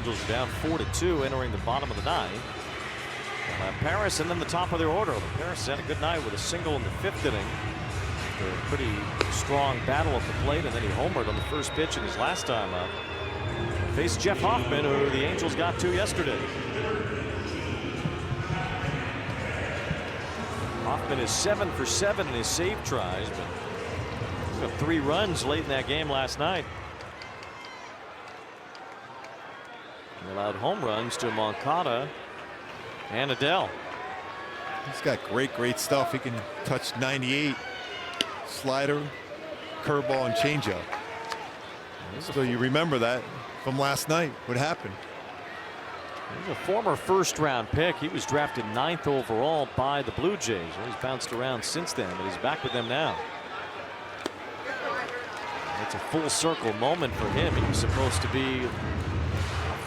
Angels are down 4-2 entering the bottom of the ninth. Paris and then the top of their order. Paris had a good night with a single in the 5th inning. A pretty strong battle at the plate, and then he homered on the first pitch in his last time up. Faced Jeff Hoffman, who the Angels got to yesterday. Hoffman is 7 for 7 in his save tries, but he got 3 runs late in that game last night. He allowed home runs to Moncada and Adele. He's got great stuff. He can touch 98, slider, curveball, and changeup. So you remember that from last night, what happened. He's a former first-round pick. He was drafted 9th overall by the Blue Jays. He's bounced around since then, but he's back with them now. It's a full circle moment for him. He was supposed to be a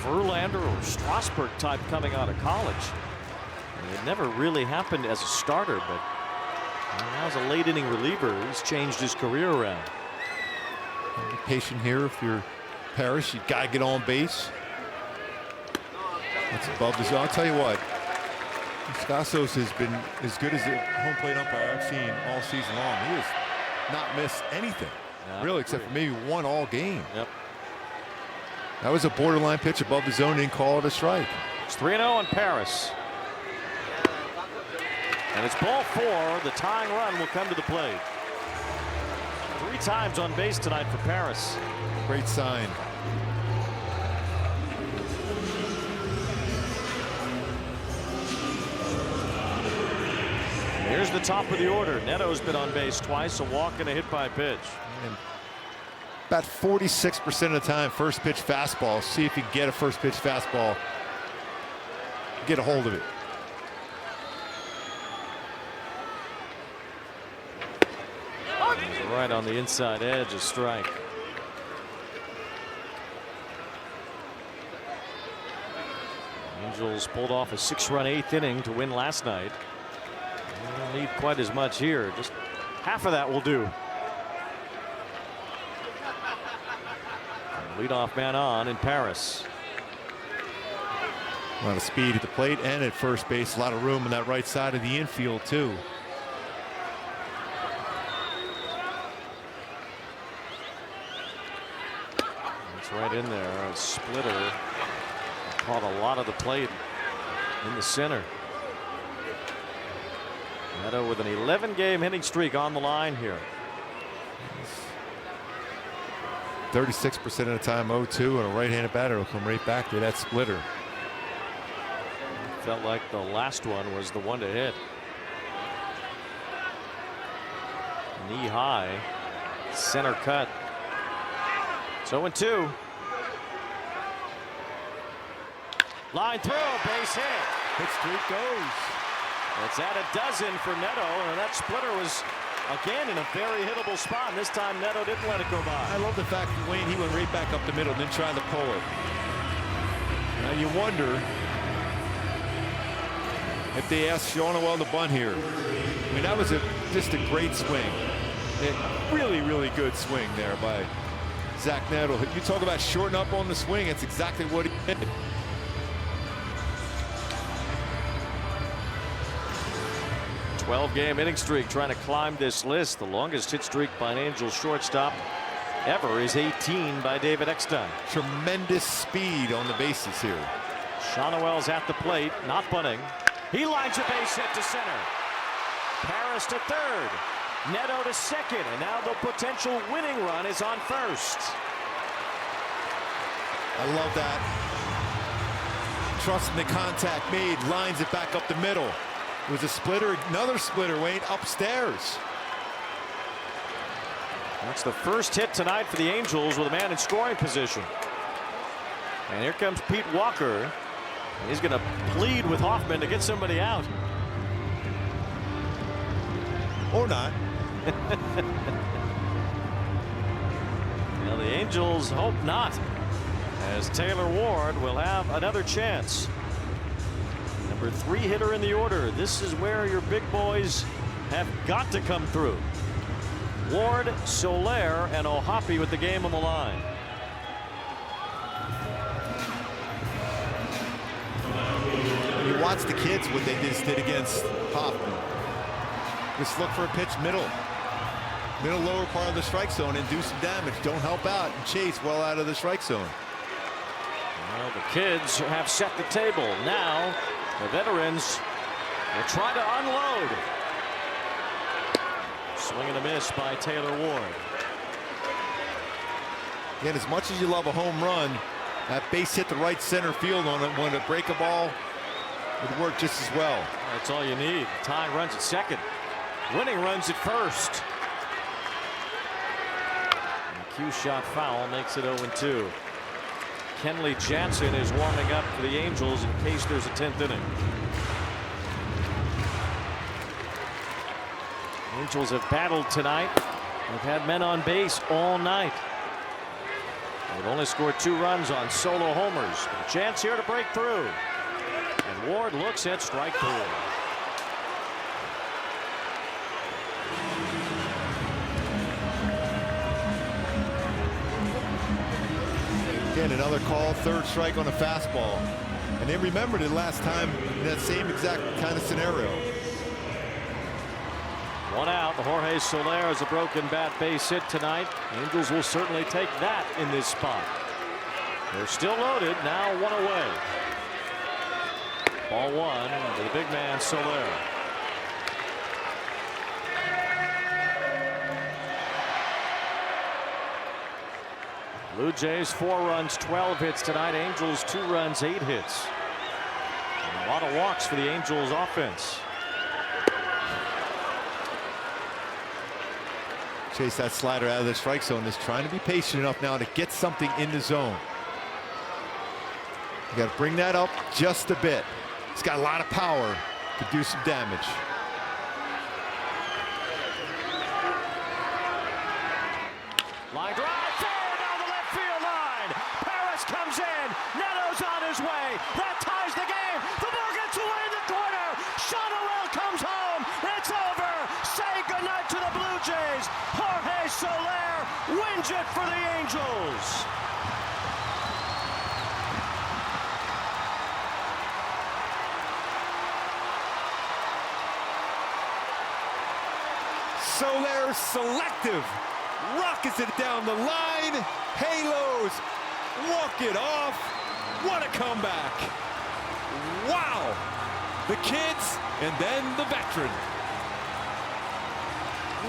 Verlander or Strasburg type coming out of college. And it never really happened as a starter, but now as a late inning reliever, he's changed his career around. Be patient here if you're Parrish. You got to get on base. That's above the zone. I'll tell you what, Scassos has been as good as a home plate umpire I've seen all season long. He has not missed anything, really, except for maybe one all game. Yep. That was a borderline pitch above the zone. Didn't call it a strike. It's 3-0 on Paris. And it's ball 4. The tying run will come to the plate. 3 times on base tonight for Paris. Great sign. Here's the top of the order. Neto's been on base twice, a walk and a hit by pitch. And about 46% of the time, first pitch fastball. See if you can get a first pitch fastball. Get a hold of it. Right on the inside edge, a strike. Angels pulled off a 6-run 8th inning to win last night. They don't need quite as much here. Just half of that will do. Leadoff man on in Paris. A lot of speed at the plate and at first base. A lot of room on that right side of the infield too. It's right in there. A splitter caught a lot of the plate in the center. Neto with an 11-game hitting streak on the line here. 36% of the time 0-2, and a right-handed batter will come right back to that splitter. Felt like the last one was the one to hit. Knee high, center cut. 0-2. Line through, base hit. Hit streak goes. It's at a dozen for Neto, and that splitter was again in a very hittable spot. And this time Neto didn't let it go by. I love the fact that Wayne, he went right back up the middle, didn't try to pull it. Now you wonder if they asked Shawnoel to bunt here. I mean, that was just a great swing. A really good swing there by Zach Neto. You talk about shorting up on the swing, it's exactly what he did. A 12-game hitting streak trying to climb this list. The longest hit streak by an Angels shortstop ever is 18 by David Eckstein. Tremendous speed on the bases here. Shawnoel's at the plate, not bunting. He lines a base hit to center. Paris to third. Neto to second, and now the potential winning run is on first. I love that. Trusting the contact made, lines it back up the middle. It was a splitter, another splitter, Wayne, upstairs. That's the first hit tonight for the Angels with a man in scoring position. And here comes Pete Walker. He's going to plead with Hoffman to get somebody out. Or not. Well, the Angels hope not, as Taylor Ward will have another chance. Number 3 hitter in the order. This is where your big boys have got to come through. Ward, Soler, and O'Hoppe with the game on the line. watch the kids what they just did against Hoffman. Just look for a pitch middle lower part of the strike zone and do some damage. Don't help out and chase well out of the strike zone. Well, the kids have set the table. Now the veterans will try to unload. Swing and a miss by Taylor Ward. Again, as much as you love a home run, that base hit the right center field on it. When to break a ball would work just as well. That's all you need. Tying runs at second. Winning runs at first. Cue shot foul makes it 0-2. Kenley Jansen is warming up for the Angels in case there's a 10th inning. Angels have battled tonight. They've had men on base all night. They've only scored 2 runs on solo homers. A chance here to break through. And Ward looks at strike 3. Again, another call, 3rd strike on a fastball. And they remembered it last time in that same exact kind of scenario. 1 out. Jorge Soler has a broken bat base hit tonight. Angels will certainly take that in this spot. They're still loaded. Now 1 away. Ball 1 to the big man Soler. Blue Jays 4 runs, 12 hits tonight. Angels 2 runs, 8 hits. And a lot of walks for the Angels offense. Chase that slider out of the strike zone. Is trying to be patient enough now to get something in the zone. You got to bring that up just a bit. He's got a lot of power to do some damage. Line drive. Comes in. Neto's on his way. That ties the game. The ball gets away in the corner. Shotwell comes home. It's over. Say goodnight to the Blue Jays. Jorge Soler wins it for the Angels. Soler selective. Rockets it down the line. Halos. Walk it off. What a comeback. Wow. The kids and then the veteran.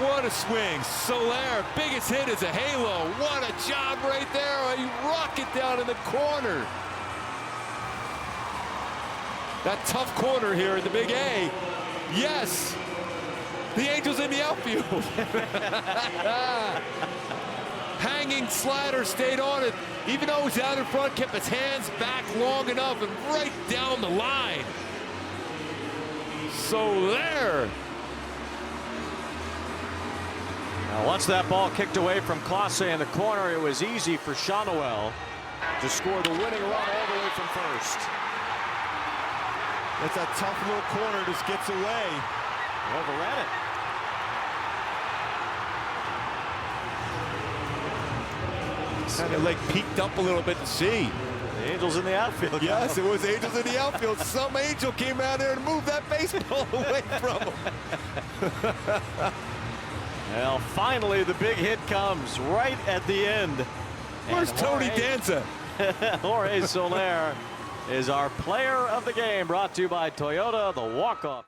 What a swing. Soler, biggest hit is a halo. What a job right there. A rocket down in the corner. That tough corner here in the big A. Yes. The Angels in the outfield. Hanging slider stayed on it. Even though he's out in front, kept his hands back long enough and right down the line. Soler. Now, once that ball kicked away from Clase in the corner, it was easy for Shotwell to score the winning run all the way from first. That's a tough little corner, just gets away. Overran it. Kind of like peeked up a little bit to see. The Angels in the outfield. Yes, it was Angels in the outfield. Some Angel came out there and moved that baseball away from him. Well, finally the big hit comes right at the end. Where's Tony Danza? Jorge Soler is our player of the game, brought to you by Toyota, the walk-off.